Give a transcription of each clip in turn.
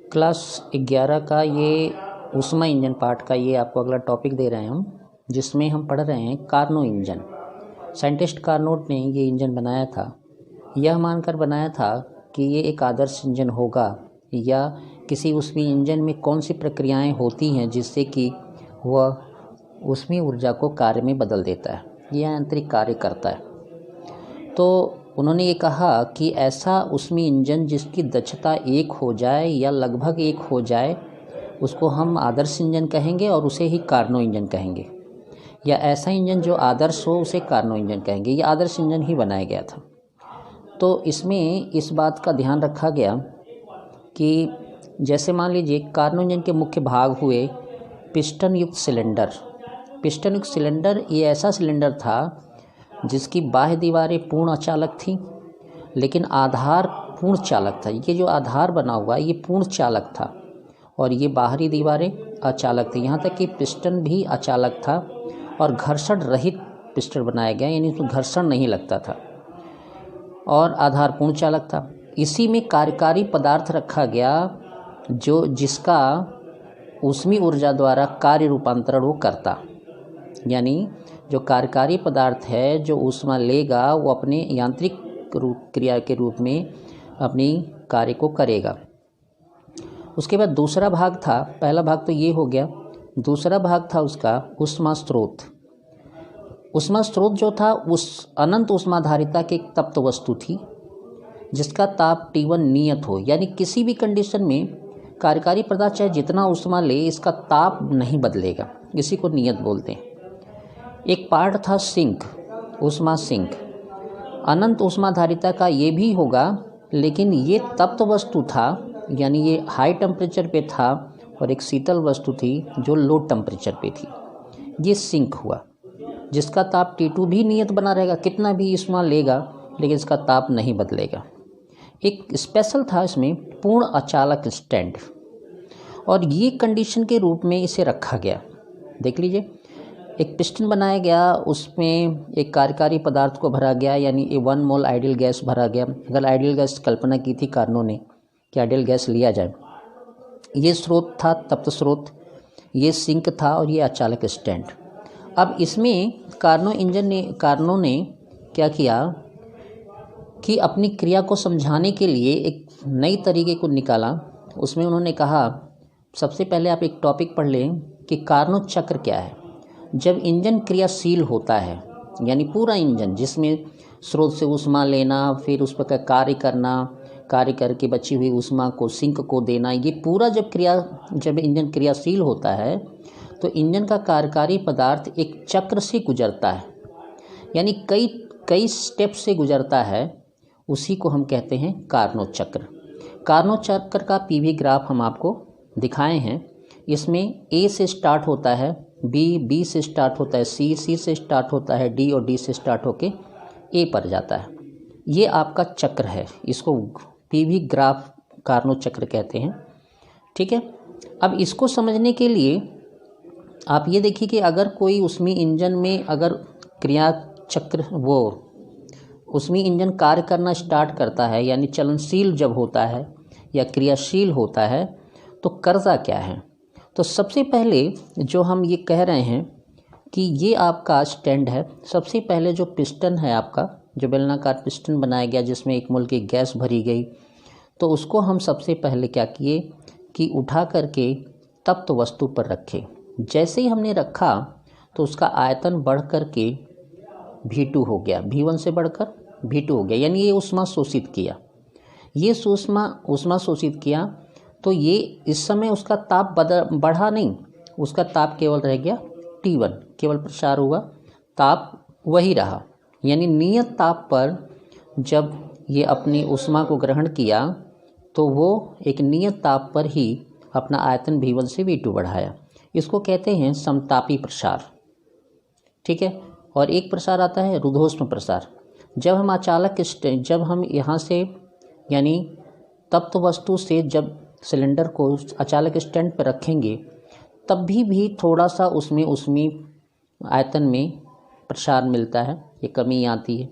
Class 11 का ये ऊष्मा इंजन पार्ट का ये आपको अगला टॉपिक दे रहे हैं हम, जिसमें हम पढ़ रहे हैं कार्नो इंजन। साइंटिस्ट कार्नोट ने ये इंजन बनाया था, यह मानकर बनाया था कि ये एक आदर्श इंजन होगा, या किसी ऊष्मीय इंजन में कौन सी प्रक्रियाएं होती हैं जिससे कि वह ऊष्मीय ऊर्जा को कार्य में बदल देता है, यह आंतरिक कार्य करता है। तो उन्होंने ये कहा कि ऐसा ऊष्मीय इंजन जिसकी दक्षता 1 हो जाए या लगभग 1 हो जाए उसको हम आदर्श इंजन कहेंगे और उसे ही कार्नो इंजन कहेंगे, या ऐसा इंजन जो आदर्श हो उसे कार्नो इंजन कहेंगे। ये आदर्श इंजन ही बनाया गया था। तो इसमें इस बात का ध्यान रखा गया कि जैसे मान लीजिए कार्नो इंजन के मुख्य भाग हुए पिस्टन युक्त सिलेंडर। पिस्टन युक्त सिलेंडर ये ऐसा सिलेंडर था जिसकी बाह्य दीवारें पूर्ण अचालक थीं, लेकिन आधार पूर्ण चालक था। ये जो आधार बना हुआ ये पूर्ण चालक था और ये बाहरी दीवारें अचालक थी। यहाँ तक कि पिस्टन भी अचालक था और घर्षण रहित पिस्टन बनाया गया, यानी उसमें घर्षण नहीं लगता था, और आधार पूर्ण चालक था। इसी में कार्यकारी पदार्थ रखा गया जिसका ऊष्मीय ऊर्जा द्वारा कार्य रूपांतरण वो करता, यानी जो कार्यकारी पदार्थ है जो ऊष्मा लेगा वो अपने यांत्रिक क्रिया के रूप में अपनी कार्य को करेगा। उसके बाद दूसरा भाग था, पहला भाग तो ये हो गया, दूसरा भाग था उसका ऊष्मा स्रोत। ऊष्मा स्रोत जो था उस अनंत ऊष्माधारिता की एक तप्त वस्तु थी जिसका ताप T1 नियत हो, यानी किसी भी कंडीशन में कार्यकारी पदार्थ चाहे जितना ऊष्मा ले इसका ताप नहीं बदलेगा, इसी को नियत बोलते हैं। एक पार्ट था सिंक, ऊष्मा सिंक। अनंत ऊष्माधारिता का ये भी होगा, लेकिन ये तप्त वस्तु था, यानी ये हाई टेम्परेचर पे था, और एक शीतल वस्तु थी जो लो टेम्परेचर पे थी। ये सिंक हुआ जिसका ताप T2 भी नियत बना रहेगा, कितना भी ऊष्मा लेगा लेकिन इसका ताप नहीं बदलेगा। एक स्पेशल था इसमें पूर्ण अचालक स्टैंड, और ये कंडीशन के रूप में इसे रखा गया। देख लीजिए, एक पिस्टन बनाया गया, उसमें एक कार्यकारी पदार्थ को भरा गया, यानी 1 मोल आइडियल गैस भरा गया। अगर आइडियल गैस कल्पना की थी कार्नो ने कि आइडियल गैस लिया जाए। ये स्रोत था, तप्त स्रोत, ये सिंक था और ये अचालक स्टैंड। अब इसमें कार्नो ने क्या किया कि अपनी क्रिया को समझाने के लिए एक नई तरीके को निकाला। उसमें उन्होंने कहा सबसे पहले आप एक टॉपिक पढ़ लें कि कार्नो चक्र क्या है। जब इंजन क्रियाशील होता है, यानी पूरा इंजन जिसमें स्रोत से ऊष्मा लेना, फिर उस पर कार्य करना, कार्य करके बची हुई ऊष्मा को सिंक को देना, ये पूरा जब इंजन क्रियाशील होता है तो इंजन का कार्यकारी पदार्थ एक चक्र से गुजरता है, यानी कई स्टेप से गुजरता है। उसी को हम कहते हैं कार्नो चक्र। कार्नो चक्र का पीवी ग्राफ हम आपको दिखाए हैं। इसमें ए से स्टार्ट होता है, बी से स्टार्ट होता है, सी से स्टार्ट होता है, डी और डी से स्टार्ट होके ए पर जाता है। ये आपका चक्र है, इसको पीवी ग्राफ कार्नो चक्र कहते हैं। ठीक है, अब इसको समझने के लिए आप ये देखिए कि अगर कोई ऊष्मीय इंजन में अगर क्रिया चक्र ऊष्मीय इंजन कार्य करना स्टार्ट करता है, यानी चलनशील जब होता है या क्रियाशील होता है, तो करता क्या है। तो सबसे पहले जो हम ये कह रहे हैं कि ये आपका स्टैंड है। सबसे पहले जो पिस्टन है आपका, जो बेलनाकार पिस्टन बनाया गया जिसमें 1 मोल की गैस भरी गई, तो उसको हम सबसे पहले क्या किए कि उठा करके तप्त वस्तु पर रखे। जैसे ही हमने रखा तो उसका आयतन बढ़ कर के V2 हो गया, V1 से बढ़कर V2 हो गया, यानी ये ऊष्मा शोषित किया। ये ऊष्मा शोषित किया तो ये इस समय उसका ताप बढ़ा नहीं, उसका ताप केवल रह गया T1, केवल प्रसार हुआ, ताप वही रहा। यानी नियत ताप पर जब ये अपनी ऊष्मा को ग्रहण किया तो वो एक नियत ताप पर ही अपना आयतन V1 से V2 बढ़ाया। इसको कहते हैं समतापी प्रसार। ठीक है, और एक प्रसार आता है रुद्धोष्म प्रसार। जब हम यहाँ से यानी तप्त वस्तु से जब सिलेंडर को अचालक स्टैंड पर रखेंगे तब भी थोड़ा सा उसमें ऊष्मीय आयतन में प्रसार मिलता है, ये कमी आती है।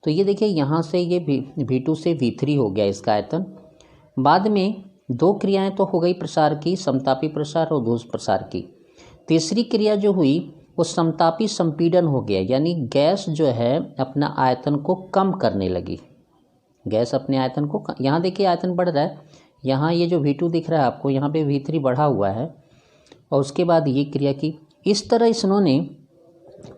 तो ये देखिए यहाँ से ये V2 से V3 हो गया इसका आयतन। बाद में दो क्रियाएं तो हो गई प्रसार की, समतापी प्रसार और ऊर्ध्वस्थ प्रसार की। तीसरी क्रिया जो हुई वो समतापी संपीडन हो गया, यानी गैस जो है अपना आयतन को कम करने लगी। गैस अपने आयतन को, यहाँ देखिए आयतन बढ़ रहा है, यहाँ ये जो V2 दिख रहा है आपको, यहाँ पे V3 बढ़ा हुआ है, और उसके बाद ये क्रिया की। इस तरह इन्होंने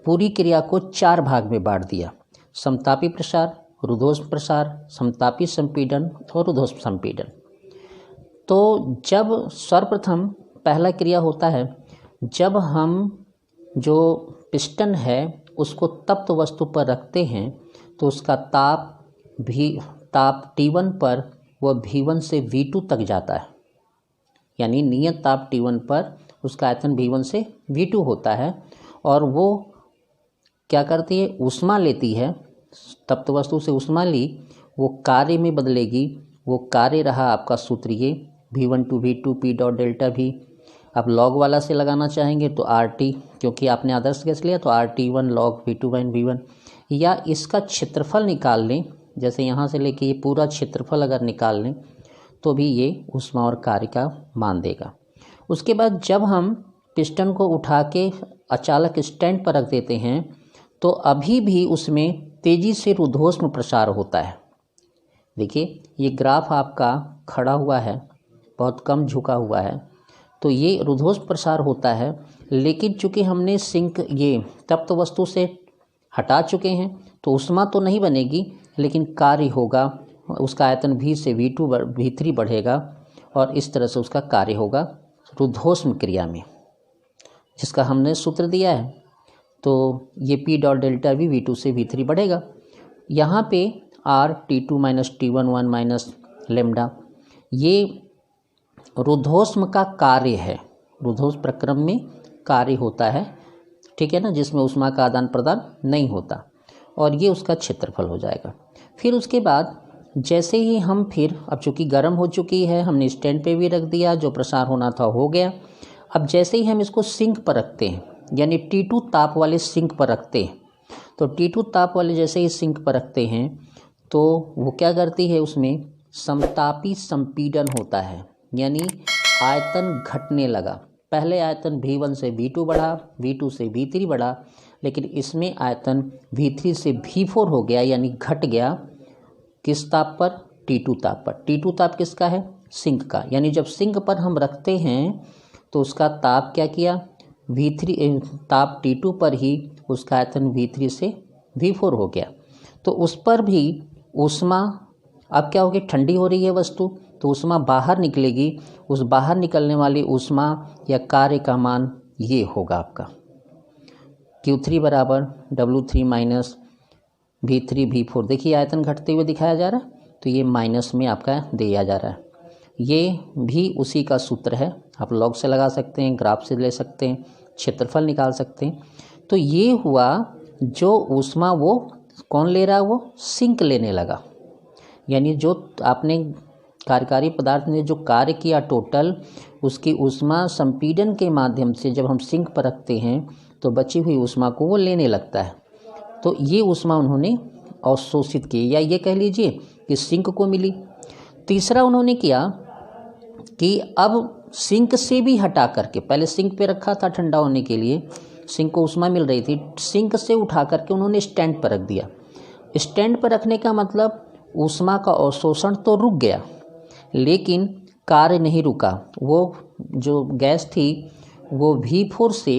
पूरी क्रिया को 4 भाग में बांट दिया, समतापी प्रसार, ऊर्ध्वस्थ प्रसार, समतापी संपीडन और ऊर्ध्वस्थ संपीडन। तो जब सर्वप्रथम पहला क्रिया होता है, जब हम जो पिस्टन है उसको तप्त वस्तु पर रखते हैं तो उसका ताप T1 पर वह V1 से V2 तक जाता है, यानी नियत ताप T1 पर उसका आयतन V1 से V2 होता है, और वो क्या करती है, ऊष्मा लेती है, तप्त वस्तु से ऊष्मा ली, वो कार्य में बदलेगी। वो कार्य रहा आपका सूत्र ये V1 to V2 P dot delta V। अब लॉग वाला से लगाना चाहेंगे तो RT, क्योंकि आपने आदर्श गैस लिया तो RT1 लॉग V2 बाइन V1, या इसका क्षेत्रफल निकाल लें, जैसे यहाँ से लेके ये पूरा क्षेत्रफल अगर निकाल लें तो भी ये ऊष्मा और कार्य का मान देगा। उसके बाद जब हम पिस्टन को उठा के अचालक स्टैंड पर रख देते हैं तो अभी भी उसमें तेज़ी से ऊर्ध्वस्थ प्रसार होता है। देखिए ये ग्राफ आपका खड़ा हुआ है, बहुत कम झुका हुआ है, तो ये ऊर्ध्वस्थ प्रसार होता है। लेकिन चूँकि हमने सिंक ये तप्त वस्तु से हटा चुके हैं तो ऊष्मा तो नहीं बनेगी, लेकिन कार्य होगा, उसका आयतन V से V3 बढ़ेगा, और इस तरह से उसका कार्य होगा ऊर्ध्वस्थ क्रिया में, जिसका हमने सूत्र दिया है। तो ये P dot delta V V2 से V3 बढ़ेगा। यहाँ पे R T2 minus T1 1 minus lambda, ये ऊर्ध्वस्थ का कार्य है, ऊर्ध्वस्थ प्रक्रम में कार्य होता है, ठीक है ना, जिसमें ऊष्मा का आदान प्रदान नहीं होता, और ये उसका क्षेत्रफल हो जाएगा। फिर उसके बाद जैसे ही हम फिर, अब चूँकि गर्म हो चुकी है, हमने स्टैंड पे भी रख दिया, जो प्रसार होना था हो गया। अब जैसे ही हम इसको सिंक पर रखते हैं, यानी T2 ताप वाले सिंक पर रखते हैं, तो T2 ताप वाले जैसे ही सिंक पर रखते हैं तो वो क्या करती है, उसमें समतापी संपीडन होता है, यानी आयतन घटने लगा। पहले आयतन V1 से V2 बढ़ा, V2 से V3 बढ़ा, लेकिन इसमें आयतन V3 से V4 हो गया, यानी घट गया। किस ताप पर? T2 ताप पर। T2 ताप किसका है? सिंक का। यानी जब सिंक पर हम रखते हैं तो उसका ताप क्या किया, V3 ताप T2 पर ही उसका आयतन V3 से V4 हो गया। तो उस पर भी ऊष्मा अब क्या होगी, ठंडी हो रही है वस्तु, तो ऊष्मा बाहर निकलेगी। उस बाहर निकलने वाली ऊष्मा या कार्य का मान ये होगा आपका Q3 बराबर W3 माइनस V3 V4। देखिए आयतन घटते हुए दिखाया जा रहा है, तो ये माइनस में आपका दिया जा रहा है। ये भी उसी का सूत्र है, आप लॉग से लगा सकते हैं, ग्राफ से ले सकते हैं, क्षेत्रफल निकाल सकते हैं। तो ये हुआ जो ऊष्मा वो कौन ले रहा है, वो सिंक लेने लगा। यानी जो आपने कार्यकारी पदार्थ ने जो कार्य किया टोटल, उसकी ऊष्मा संपीडन के माध्यम से जब हम सिंक पर रखते हैं तो बची हुई ऊष्मा को वो लेने लगता है। तो ये ऊष्मा उन्होंने अवशोषित की, या ये कह लीजिए कि सिंक को मिली। तीसरा उन्होंने किया कि अब सिंक से भी हटा करके, पहले सिंक पे रखा था ठंडा होने के लिए, सिंक को ऊष्मा मिल रही थी, सिंक से उठा करके उन्होंने स्टैंड पर रख दिया। स्टैंड पर रखने का मतलब ऊष्मा का अवशोषण तो रुक गया, लेकिन कार्य नहीं रुका। वो जो गैस थी वो V4 से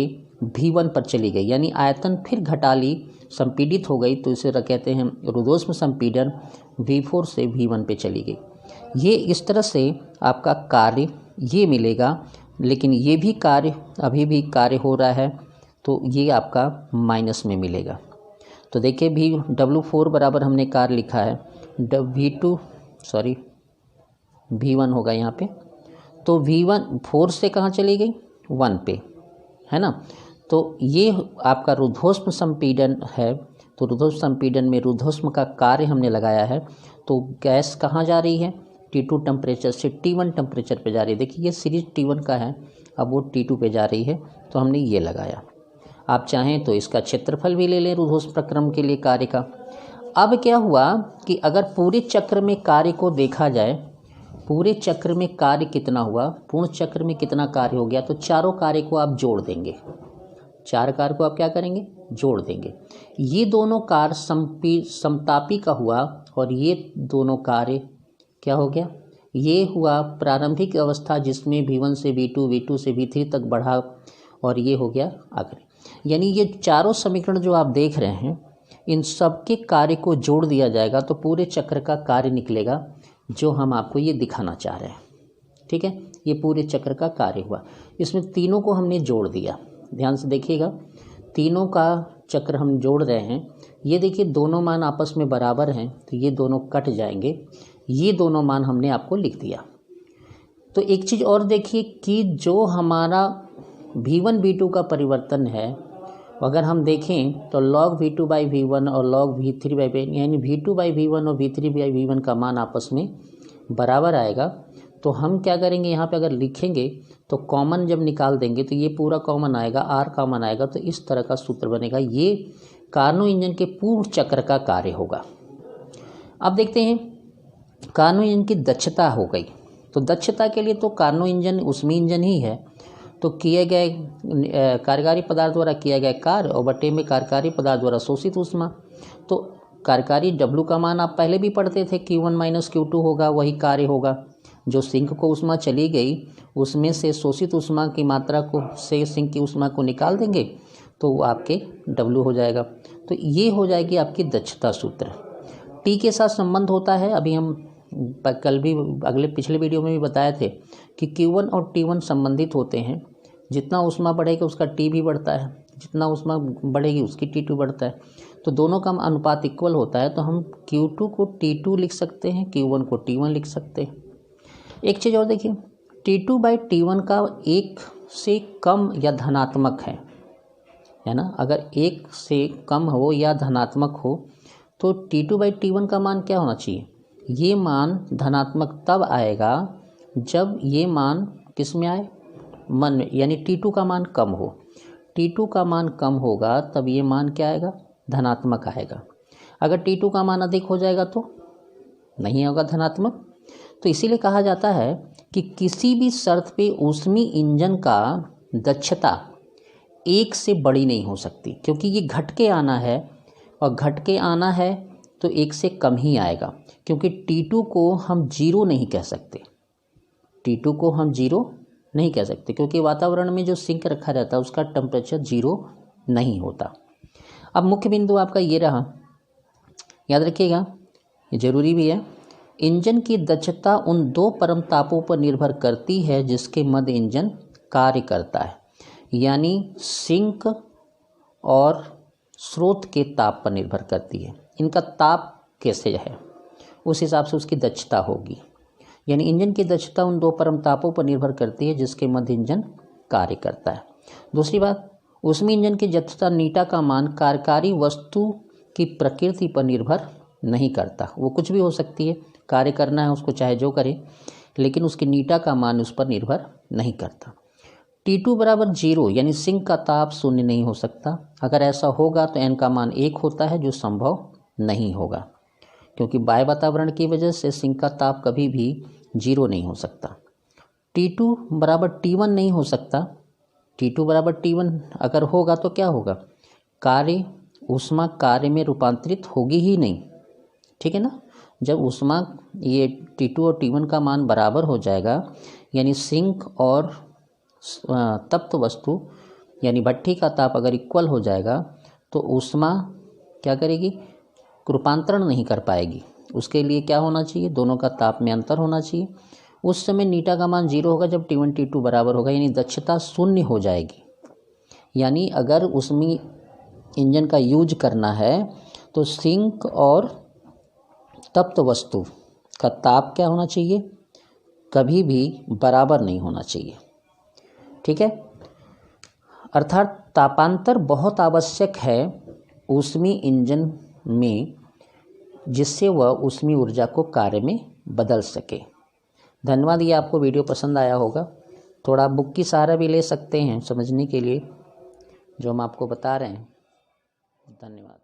V1 पर चली गई, यानी आयतन फिर घटा ली, संपीडित हो गई, तो इसे कहते हैं ऊर्ध्वस्थ संपीडन। V4 से V1 पे चली गई। ये इस तरह से आपका कार्य ये मिलेगा, लेकिन ये भी कार्य अभी भी कार्य हो रहा है, तो ये आपका माइनस में मिलेगा। तो देखिए W4 बराबर हमने कार्य लिखा है V1 होगा यहाँ पे, तो V1 4 से कहाँ चली गई, 1 पे, है ना। तो ये आपका ऊर्ध्वस्थ संपीडन है। तो ऊर्ध्वस्थ संपीडन में ऊर्ध्वस्थ का कार्य हमने लगाया है, तो गैस कहाँ जा रही है, T2 टेम्परेचर से T1 टेम्परेचर पे जा रही है। देखिए ये सीरीज T1 का है, अब वो T2 पे जा रही है, तो हमने ये लगाया। आप चाहें तो इसका क्षेत्रफल भी ले लें ऊर्ध्वस्थ प्रक्रम के लिए कार्य का। अब क्या हुआ कि अगर पूरे चक्र में कार्य को देखा जाए पूरे चक्र में कार्य कितना हुआ, पूर्ण चक्र में कितना कार्य हो गया, तो चारों कार्य को आप जोड़ देंगे, 4 कार्य को आप क्या करेंगे, जोड़ देंगे। ये दोनों कार्य समतापी का हुआ और ये दोनों कार्य क्या हो गया, ये हुआ प्रारंभिक अवस्था जिसमें V1 से V2, V2 से V3 तक बढ़ा और ये हो गया आगे। यानी ये चारों समीकरण जो आप देख रहे हैं इन सब के कार्य को जोड़ दिया जाएगा तो पूरे चक्र का कार्य निकलेगा जो हम आपको ये दिखाना चाह रहे हैं। ठीक है, ये पूरे चक्र का कार्य हुआ। इसमें तीनों को हमने जोड़ दिया, ध्यान से देखिएगा, तीनों का चक्र हम जोड़ रहे हैं। ये देखिए दोनों मान आपस में बराबर हैं तो ये दोनों कट जाएंगे, ये दोनों मान हमने आपको लिख दिया। तो एक चीज़ और देखिए कि जो हमारा V1 V2 का परिवर्तन है, अगर हम देखें तो log V2 बाई V1 और log V3 बाई V1 यानी V2 बाई V1 और V3 बाई V1 का मान आपस में बराबर आएगा। तो हम क्या करेंगे, यहाँ पे अगर लिखेंगे तो कॉमन जब निकाल देंगे तो ये पूरा कॉमन आएगा, R कॉमन आएगा, तो इस तरह का सूत्र बनेगा। ये कार्नो इंजन के पूर्ण चक्र का कार्य होगा। अब देखते हैं कार्नो इंजन की दक्षता हो गई। तो दक्षता के लिए तो कार्नो इंजन ऊष्मीय इंजन ही है, तो किए गए कार्यकारी पदार्थ द्वारा किया गया कार्य और बटे में कार्यकारी पदार्थ द्वारा शोषित ऊष्मा। तो कार्यकारी W का मान आप पहले भी पढ़ते थे, Q1 माइनस Q2 होगा, वही कार्य होगा। जो सिंक को ऊष्मा चली गई उसमें से शोषित ऊष्मा की मात्रा को से सिंक की ऊष्मा को निकाल देंगे तो वो आपके W हो जाएगा। तो ये हो जाएगी आपकी दक्षता सूत्र। T के साथ संबंध होता है, अभी हम कल भी पिछले वीडियो में भी बताए थे कि Q1 और T1 संबंधित होते हैं। जितना ऊष्मा बढ़ेगा उसका T भी बढ़ता है, जितना ऊष्मा बढ़ेगी उसकी T2 बढ़ता है। तो दोनों का अनुपात इक्वल होता है, तो हम Q2 को T2 लिख सकते हैं, Q1 को T1 लिख सकते हैं। एक चीज़ और देखिए, T2 बाई T1 का 1 से कम या धनात्मक है ना। अगर 1 से कम हो या धनात्मक हो तो T2 बाई T1 का मान क्या होना चाहिए, ये मान धनात्मक तब आएगा जब ये मान किस में आए, मन में, यानी T2 का मान कम हो। T2 का मान कम होगा तब ये मान क्या आएगा, धनात्मक आएगा। अगर T2 का मान अधिक हो जाएगा तो नहीं होगा धनात्मक। तो इसीलिए कहा जाता है कि किसी भी शर्त पे ऊष्मीय इंजन का दक्षता 1 से बड़ी नहीं हो सकती, क्योंकि ये घट के आना है और घट के आना है तो 1 से कम ही आएगा, क्योंकि T2 को हम 0 नहीं कह सकते, T2 को हम 0 नहीं कह सकते क्योंकि वातावरण में जो सिंक रखा रहता है उसका टेम्परेचर 0 नहीं होता। अब मुख्य बिंदु आपका ये रहा, याद रखिएगा, ये ज़रूरी भी है। इंजन की दक्षता उन 2 परम तापों पर निर्भर करती है जिसके मध्य इंजन कार्य करता है, यानी सिंक और स्रोत के ताप पर निर्भर करती है। इनका ताप कैसे है उस हिसाब से उसकी दक्षता होगी। यानी इंजन की दक्षता उन 2 परम तापों पर निर्भर करती है जिसके मध्य इंजन कार्य करता है। दूसरी बात, ऊष्मीय इंजन की दक्षता नीटा का मान कार्यकारी वस्तु की प्रकृति पर निर्भर नहीं करता। वो कुछ भी हो सकती है, कार्य करना है उसको चाहे जो करे, लेकिन उसकी नीटा का मान उस पर निर्भर नहीं करता। T2 बराबर 0 यानी सिंक का ताप 0 नहीं हो सकता। अगर ऐसा होगा तो N का मान 1 होता है, जो संभव नहीं होगा क्योंकि बाह्य वातावरण की वजह से सिंक का ताप कभी भी 0 नहीं हो सकता। T2 बराबर T1 नहीं हो सकता। T2 बराबर T1 अगर होगा तो क्या होगा, कार्य ऊष्मा कार्य में रूपांतरित होगी ही नहीं, ठीक है ना। जब ऊष्मा ये T2 और T1 का मान बराबर हो जाएगा, यानी सिंक और तप्त वस्तु यानी भट्ठी का ताप अगर इक्वल हो जाएगा तो ऊष्मा क्या करेगी, रूपांतरण नहीं कर पाएगी। उसके लिए क्या होना चाहिए, दोनों का ताप में अंतर होना चाहिए। उस समय नीटा का मान 0 होगा जब T1 T2 बराबर होगा, यानी दक्षता 0 हो जाएगी। यानी अगर उसमें इंजन का यूज करना है तो सिंक और तप्त वस्तु का ताप क्या होना चाहिए, कभी भी बराबर नहीं होना चाहिए, ठीक है। अर्थात तापांतर बहुत आवश्यक है ऊष्मीय इंजन में, जिससे वह ऊष्मीय ऊर्जा को कार्य में बदल सके। धन्यवाद। ये आपको वीडियो पसंद आया होगा। थोड़ा बुक की सहारा भी ले सकते हैं समझने के लिए जो हम आपको बता रहे हैं। धन्यवाद।